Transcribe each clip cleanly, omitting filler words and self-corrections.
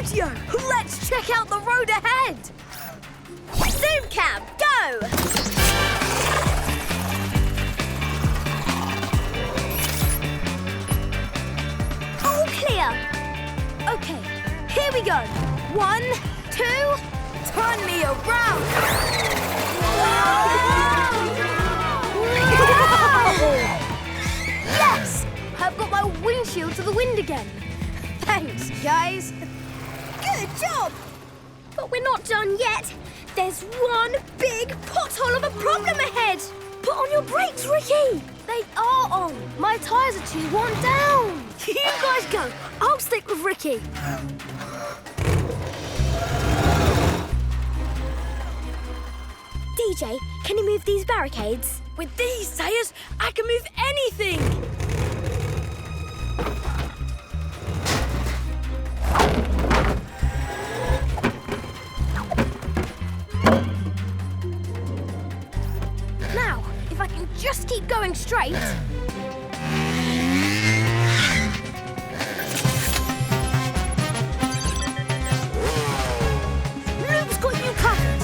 Scootio! Let's check out the road ahead! Zoom cam, go! All clear. Okay, here we go. 1, 2, turn me around! Yes! I've got my windshield to the wind again. Thanks, guys. Good job! But we're not done yet. There's one big pothole of a problem ahead. Put on your brakes, Ricky! They are on. My tyres are too worn down. You guys go. I'll stick with Ricky. DJ, can you move these barricades? With these tyres, I can move anything. Now, if I can just keep going straight. Luke's got you covered.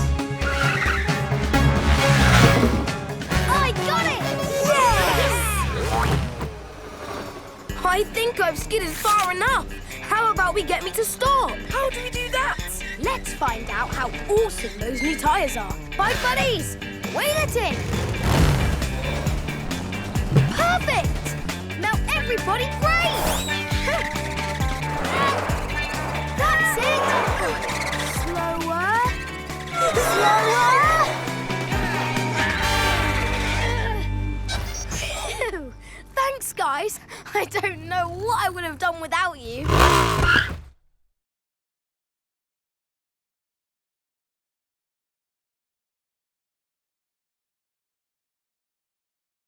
I got it! Yes! I think I've skidded far enough. How about we get me to stop? How do we do that? Let's find out how awesome those new tyres are. Bye, buddies! Wheel it in! Perfect! Now everybody brake! That's it! Slower! Slower! Phew. Thanks, guys. I don't know what I would have done without you.